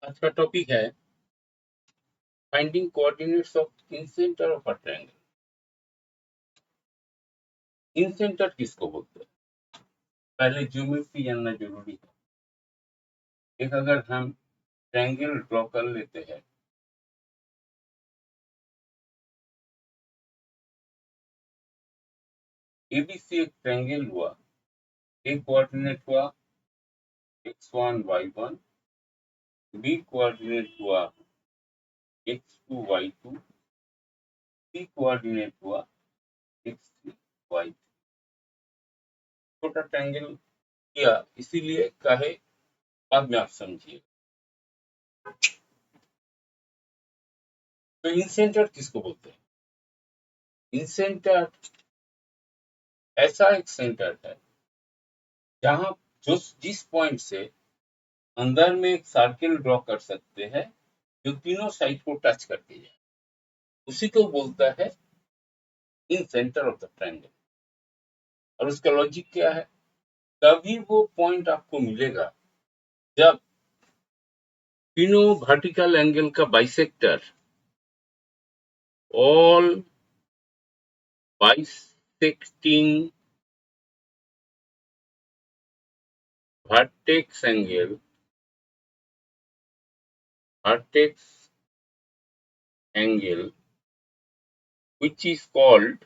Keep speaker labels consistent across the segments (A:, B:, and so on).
A: आज का टॉपिक है finding coordinates of incenter of a triangle. Incenter किसको बोलते हैं? पहले ज्योमेट्री जानना जरूरी है। एक अगर हम ट्रायंगल ड्रॉ कर लेते हैं, एबीसी एक ट्रायंगल हुआ। ए कोऑर्डिनेट हुआ x1 y1, बी कोऑर्डिनेट हुआ x2 y2, सी कोऑर्डिनेट हुआ x3 y3। छोटा ट्रायंगल किया, इसीलिए कहे बाद में आप समझिए। तो इंसेंटर किसको बोलते हैं? इंसेंटर ऐसा एक सेंटर है जहां जो जिस पॉइंट से अंदर में एक सर्किल ड्रॉ कर सकते हैं जो तीनों साइड को टच करती है, उसी को बोलता है इन सेंटर ऑफ द ट्रायंगल। और उसका लॉजिक क्या है? तभी वो पॉइंट आपको मिलेगा जब तीनों वर्टिकल एंगल का bisector all bisecting vertex angle which is called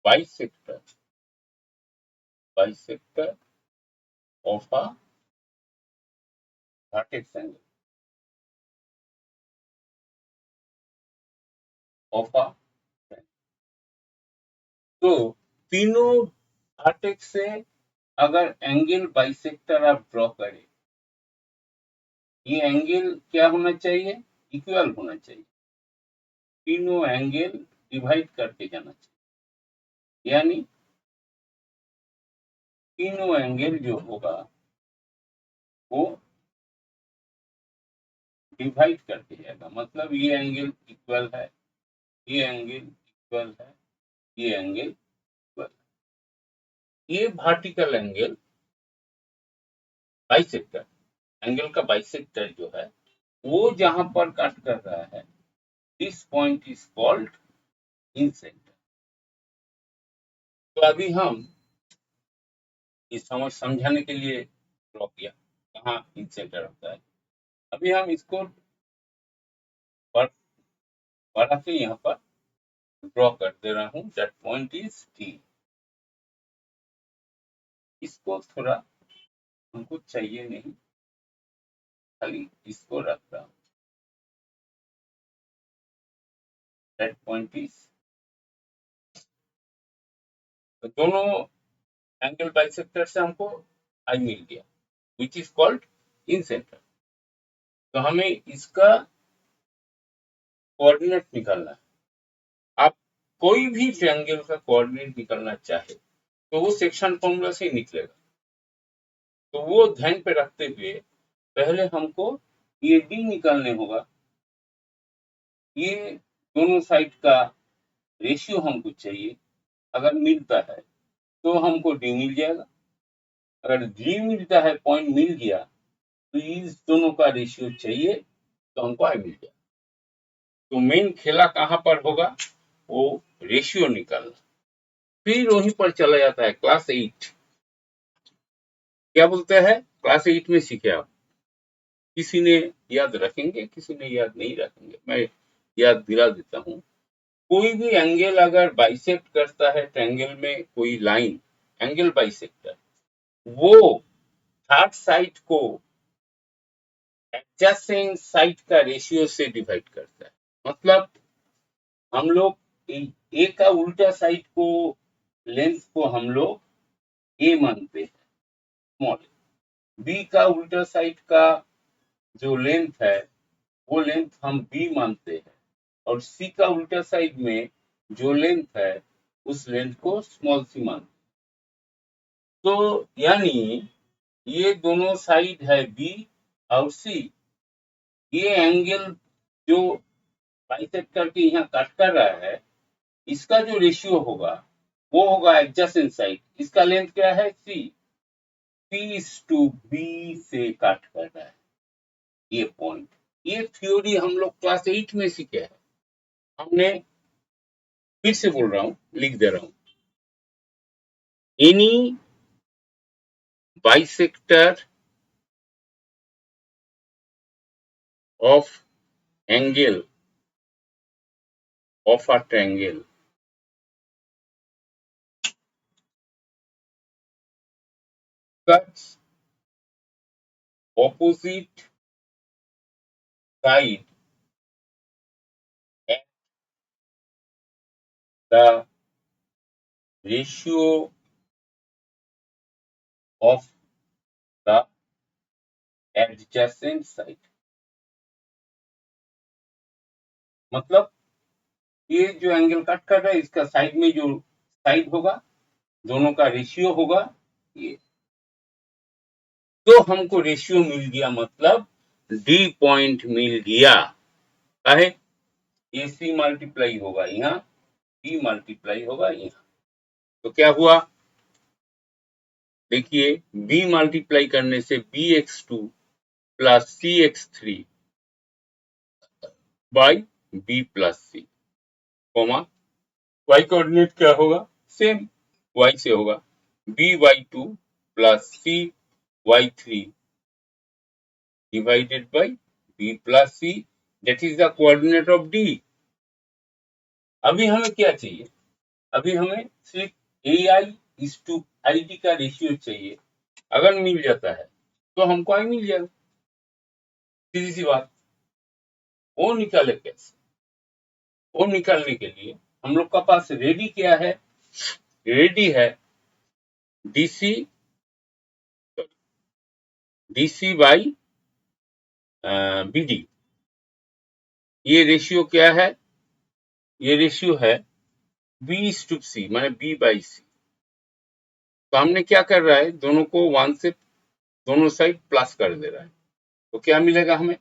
A: bisector of a vertex angle of a triangle। तो तीनों वर्टेक्स से अगर एंगल बाइसेक्टर आप ड्रॉ करें, ये एंगल क्या होना चाहिए? इक्वल होना चाहिए। तीनों एंगल डिवाइड करके जाना चाहिए, यानी तीनों एंगल जो होगा वो डिवाइड करके जाएगा। मतलब ये एंगल इक्वल है, ये एंगल इक्वल है, ये एंगल इक्वल। ये वर्टिकल एंगल बाइसेक्टर, एंगल का बाइसेक्टर जो है वो जहां पर कट कर रहा है, दिस पॉइंट इज कॉल्ड इंसेंटर। तो अभी हम इस समझाने के लिए ड्रॉ किया कहाँ इंसेंटर होता है। अभी हम इसको बड़ा से यहाँ पर ड्रॉ कर दे रहा हूँ। That point is D. इसको थोड़ा हमको चाहिए नहीं, खाली इसको रख रहा हूँ। दैट पॉइंट इज, तो दोनों एंगल बाइसेक्टर से हमको आई मिल गया विच इज कॉल्ड इंसेंटर। तो हमें इसका कोऑर्डिनेट निकालना है। आप कोई भी ट्रायंगल का कोऑर्डिनेट निकालना चाहे तो वो सेक्शन फॉर्मूला से ही निकलेगा। तो वो ध्यान पे रखते हुए पहले हमको ये डी निकालने होगा। ये दोनों साइड का रेशियो हमको चाहिए। अगर मिलता है तो हमको डी मिल जाएगा। अगर डी मिलता है, पॉइंट मिल गया, तो इस दोनों का रेशियो चाहिए तो हमको आई मिल जाएगा। तो मेन खेला कहाँ पर होगा? वो रेशियो निकालना। फिर वहीं पर चला जाता है क्लास 8। क्या बोलते हैं? क्लास 8 में सीखे आप। किसी ने याद रखेंगे, किसी ने याद नहीं रखेंगे, मैं याद दिला देता हूँ। कोई भी एंगल अगर बाइसेक्ट करता है ट्रायंगल में, कोई लाइन एंगल बाइसेक्टर, वो थर्ड साइड को एडजेसेंट साइड का रेशियो से डिवाइड करता है। मतलब हम लोग ए का उल्टा साइड को, लेंथ को हम लोग ए मानते हैं, स्मॉल। बी का उल्टा साइड का जो लेंथ है वो लेंथ हम बी मानते हैं, और सी का उल्टा साइड में जो लेंथ है उस लेंथ को स्मॉल सी मानते हैं। तो यानी ये दोनों साइड है बी और सी। ये एंगल जो बाइसेक्ट करके यहाँ कट कर रहा है, इसका जो रेशियो होगा वो होगा एडजेसेंट साइड। इसका लेंथ क्या है? सी। C/B से कट कर रहा है ये पॉइंट। ये थ्योरी हम लोग क्लास 8 में सीखे हैं। हमने फिर से बोल रहा हूं, लिख दे रहा हूं, any bisector of angle of a triangle cuts opposite side at the ratio of the adjacent side। मतलब ये जो एंगल कट कर रहा है इसका साइड में जो साइड होगा दोनों का रेशियो होगा ये। तो हमको रेशियो मिल गया, मतलब डी पॉइंट मिल गया है। ए सी मल्टीप्लाई होगा यहाँ, बी मल्टीप्लाई होगा यहाँ। तो क्या हुआ, देखिए b मल्टीप्लाई करने से bx2 plus cx3 by b plus C, comma y coordinate क्या होगा, सेम y से होगा by2 plus cy3 divided by b plus c, that is the coordinate of d। अभी हमें क्या चाहिए, अभी हमें सिर्फ ai/id का रेशियो चाहिए। अगर मिल जाता है तो हमको आई मिल जाएगा, सीधी सी बात। वो निकाले कैसे, वो निकालने के लिए हम लोग का पास रेडी क्या है, रेडी है डीसी बाई बीडी। ये रेशियो क्या है, ये रेशियो है b/c माने b बाई सी। तो हमने क्या कर रहा है, दोनों को 1 से दोनों साइड प्लस कर दे रहा है। तो क्या मिलेगा हमें,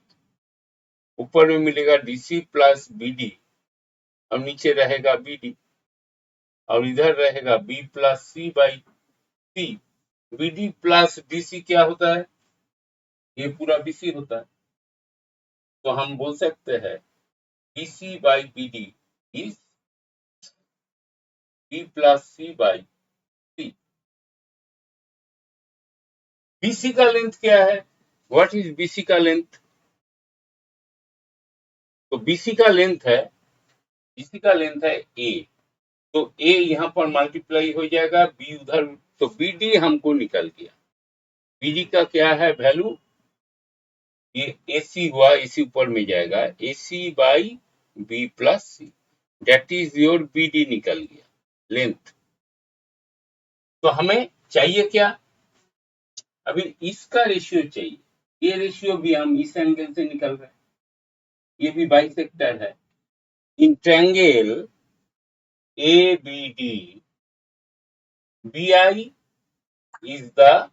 A: ऊपर में मिलेगा डीसी प्लस बीडी और नीचे रहेगा बीडी और इधर रहेगा B plus C by C. BD plus DC क्या होता है, ये पूरा बीसी होता है। तो हम बोल सकते हैं BC by BD is B plus C by C. BC का लेंथ क्या है, व्हाट इज बीसी का लेंथ, तो बीसी का लेंथ है, बीसी का लेंथ है ए। तो ए यहाँ पर मल्टीप्लाई हो जाएगा, बी उधर, तो बीडी हमको निकल गया। बीडी का क्या है वैल्यू, ये एसी हुआ, एसी ऊपर में जाएगा, AC by B plus C, that is your BD निकल गया लेंथ। तो हमें चाहिए क्या, अभी इसका रेशियो चाहिए। ये रेशियो भी हम इस एंगल से निकल रहे हैं, ये भी बाइसेक्टर है। In triangle A B D B I is the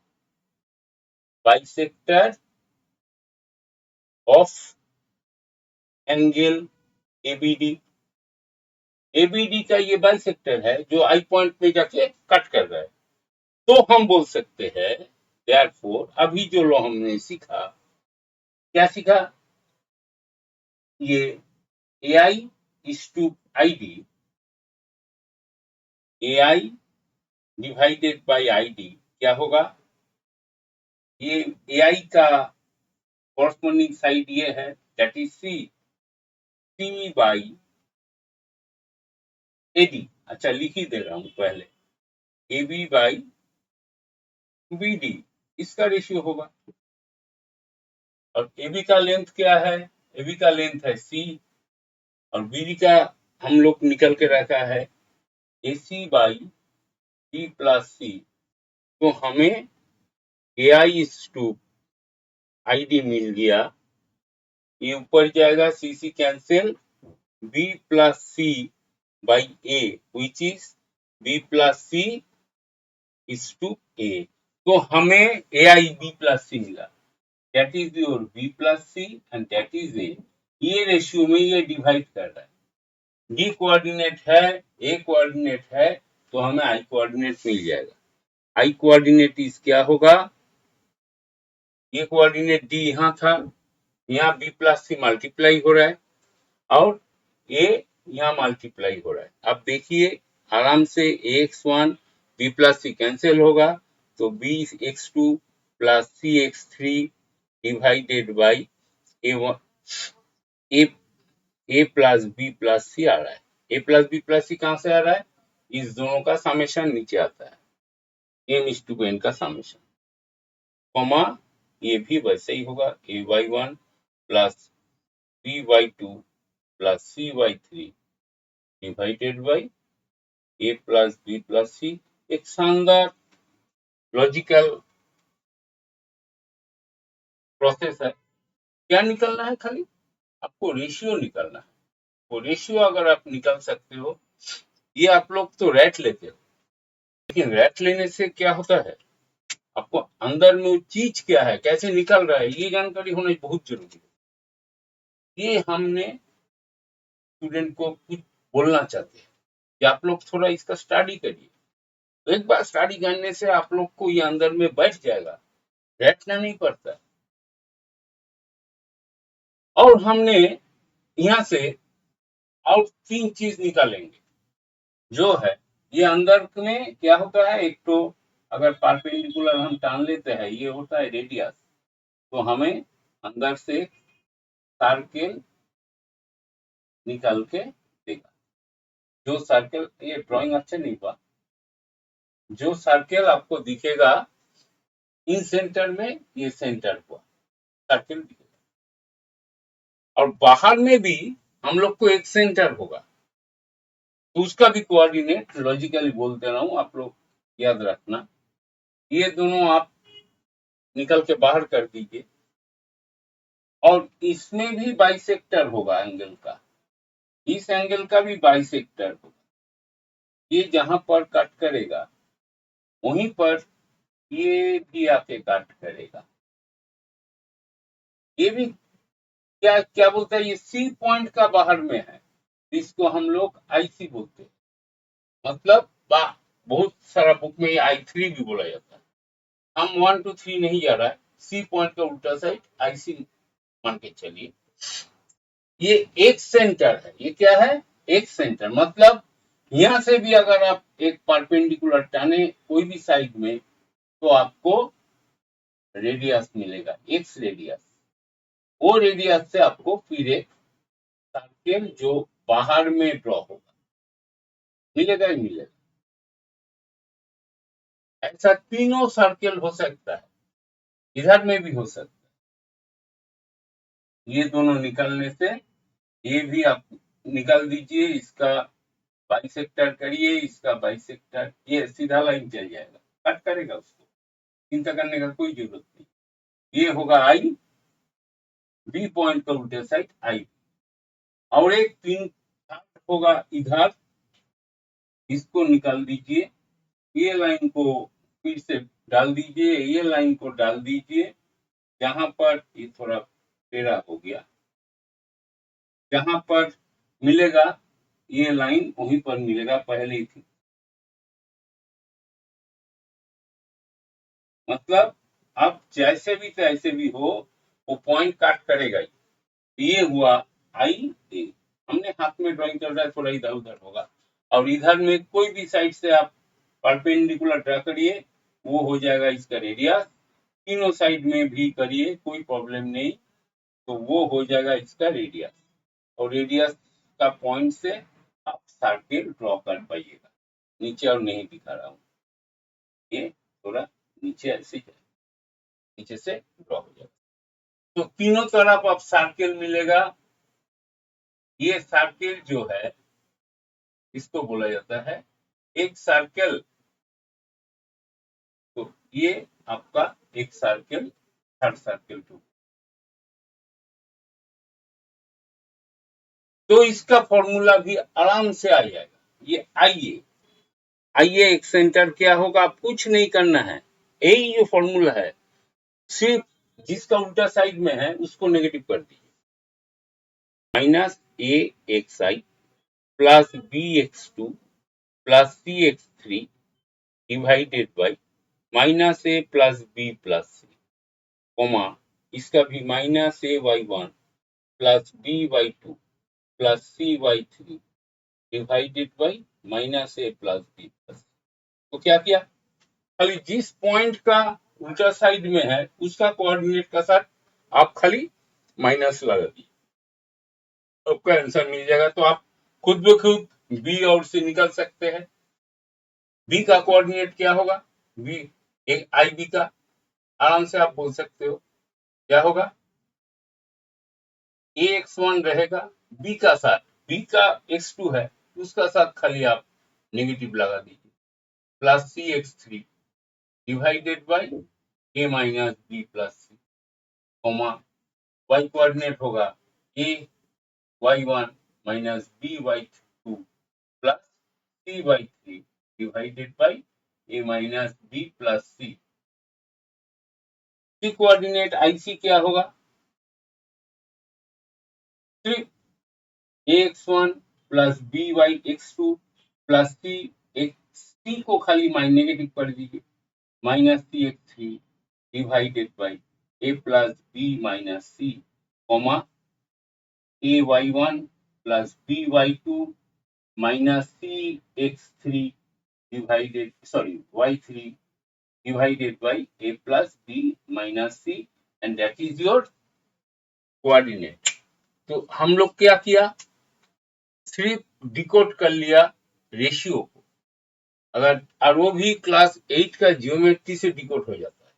A: bisector of angle ABD. ABD का ये बाइसेक्टर है जो आई पॉइंट पे जाके कट कर रहा है। तो हम बोल सकते हैं देयरफॉर, अभी जो लॉ हमने सीखा, क्या सीखा, ये ai/id, ai divided by id क्या होगा, ये ai का कॉरस्पॉन्डिंग साइड ये है, that is c by ad। अच्छा लिख ही दे रहा हूं पहले, ab बाई bd इसका रेशियो होगा। और AB का लेंथ क्या है, AB का लेंथ है C और BD का हम लोग निकल के रखा है AC by B plus C. तो हमें ai/id मिल गया, ये ऊपर जाएगा CC cancel, B plus C by A which is B plus C is to A। तो हमें AIB प्लस सी मिला, that is your B plus C and that is A। ये रेशियो में ये डिवाइड कर रहा है, D कोऑर्डिनेट है, A कोऑर्डिनेट है, तो हमें I कोऑर्डिनेट मिल जाएगा। I कोऑर्डिनेट इस क्या होगा, ये कोऑर्डिनेट डी यहाँ था, यहाँ बी प्लस सी मल्टीप्लाई हो रहा है और ए यहाँ मल्टीप्लाई हो रहा है। अब देखिए आराम से x1 बी प्लस सी कैंसिल होगा तो B x2 plus C x3 divided by A plus B plus C आ रहा है। A plus B plus C कहां से आ रहा है? इस दोनों का समेशन नीचे आता है, m/n का समेशन, कॉमा ये भी वैसे ही होगा, ay1 plus by2 plus cy3 divided by A plus B plus C. एक शानदार लॉजिकल प्रोसेस है। क्या निकलना है? खाली आपको रेशियो निकलना है। वो रेशियो अगर आप निकाल सकते हो, ये आप लोग तो रैट लेते हो, लेकिन रैट लेने से क्या होता है, आपको अंदर में वो चीज क्या है, कैसे निकल रहा है, ये जानकारी होना बहुत जरूरी है। ये हमने स्टूडेंट को कुछ बोलना चाहते हैं कि आप लोग थोड़ा इसका स्टडी करिए। तो एक बार स्टडी करने से आप लोग को ये अंदर में बैठ जाएगा, रटना नहीं पड़ता। और हमने यहाँ से और 3 चीज निकालेंगे जो है, ये अंदर में क्या होता है, एक तो अगर परपेंडिकुलर हम टान लेते हैं, ये होता है रेडियस, तो हमें अंदर से सर्किल निकाल के देगा। जो सर्किल, ये ड्राइंग अच्छा नहीं हुआ, जो सर्किल आपको दिखेगा इन सेंटर में, ये सेंटर हुआ सर्किल दिखेगा, और बाहर में भी हम लोग को एक सेंटर होगा, तो उसका भी कोऑर्डिनेट लॉजिकली बोल दे रहा हूं, आप लोग याद रखना। ये दोनों आप निकल के बाहर कर दीजिए, और इसमें भी बाइसेक्टर होगा एंगल का, इस एंगल का भी बाइसेक्टर होगा। ये जहां पर कट करेगा वहीं पर ये भी आके कट करेगा। ये भी क्या क्या बोलता है, ये सी पॉइंट का बाहर में है, इसको हम लोग आईसी बोलते हैं। मतलब बहुत सारा बुक में ये I3 भी बोला जाता है। हम 1 2 3 नहीं जा रहा है, सी पॉइंट का उल्टा साइड आईसी मान के चलिए। ये एक सेंटर है, ये क्या है, एक सेंटर। मतलब यहां से भी अगर आप एक परपेंडिकुलर टाने कोई भी साइड में, तो आपको रेडियस मिलेगा, एक्स रेडियस। वो रेडियस से आपको फिर एक सर्किल जो बाहर में ड्रॉ होगा मिलेगा ही मिलेगा। ऐसा तीनों सर्किल हो सकता है, इधर में भी हो सकता है। ये दोनों निकलने से ये भी आप निकाल दीजिए, इसका बाइसेक्टर करिए, इसका बाइसेक्टर, ये सीधा लाइन चल जाएगा, कट करेगा, उसको चिंता करने का कोई जरूरत नहीं। ये होगा आई, बी पॉइंट का उल्टे साइड आई, और एक पिन होगा इधर, इसको निकाल दीजिए। ये लाइन को फिर से डाल दीजिए, ये लाइन को डाल दीजिए, जहां पर ये थोड़ा टेढ़ा हो गया, जहां पर मिलेगा ये लाइन वहीं पर मिलेगा, पहले ही थी। मतलब अब जैसे भी तैसे भी हो, वो पॉइंट काट करेगा ही। ये हुआ आई ए, हमने हाथ में ड्राइंग कर रहा है, थोड़ा इधर उधर होगा, और इधर में कोई भी साइड से आप परपेंडिकुलर ड्रा करिए, वो हो जाएगा इसका रेडियस। तीनों साइड में भी करिए, कोई प्रॉब्लम नहीं, तो वो हो जाएगा इसका रेडियस, और रेडियस का पॉइंट से आप सर्किल ड्रॉ कर पाइएगा। नीचे और नहीं दिखा रहा हूँ, ये थोड़ा नीचे ऐसे जाए, नीचे से ड्रॉ हो जाएगा। तो तीनों तरफ आप सर्किल मिलेगा। ये सर्किल जो है, इसको बोला जाता है एक सर्किल। तो ये आपका एक सर्किल, थर्ड सर्किल टू। तो इसका फॉर्मूला भी आराम से आ जाएगा। ये आइए आइए एक सेंटर क्या होगा, आप कुछ नहीं करना है, यही जो फॉर्मूला है, सिर्फ जिसका उल्टा साइड में है उसको नेगेटिव कर दीजिए। Minus A X I plus B X two plus C X three divided by minus A plus B plus C. Comma इसका भी minus AY1 plus BY2 plus CY3 divided by minus A plus B plus. तो क्या किया, खाली जिस point का उल्टा side में है उसका कोऑर्डिनेट का साथ आप खाली माइनस लगा दी, आपका आंसर मिल जाएगा। तो आप खुद ब खुद बी और से निकल सकते हैं। बी का कोऑर्डिनेट क्या होगा, बी एक आई बी का, आराम से आप बोल सकते हो क्या होगा, AX1 रहेगा बी का साथ, बी का X2 है उसका साथ खाली आप नेगेटिव लगा दीजिए, plus CX3 divided by A minus B plus C, comma Y coordinate होगा AY1 minus BY2 plus CY3 divided by A minus B plus C. C coordinate IC क्या होगा, सिर्फ AX1 plus BYX2 plus C को खाली negative कर दीजिए, minus CX3 divided by A plus B minus C, comma AY1 plus BY2 minus CX3 divided Y3 divided by A plus B minus C and that is your coordinate। तो हम लोग क्या किया, सिर्फ डिकोड कर लिया रेशियो को, अगर और वो भी क्लास 8 का जियोमेट्री से डिकोड हो जाता है।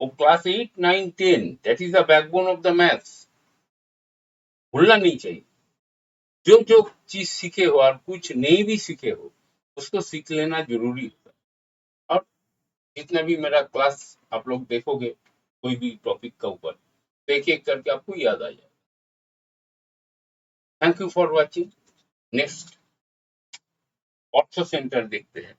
A: वो class 8, 9, 10 that is the backbone of the maths, भूलना नहीं चाहिए। जो जो चीज सीखे हो और कुछ नहीं भी सीखे हो उसको सीख लेना जरूरी होता है। और जितना भी मेरा क्लास आप लोग देखोगे कोई भी टॉपिक का ऊपर, तो एक एक करके आपको याद आ जाएगा। Thank you for watching. Next ortho centre देखते हैं।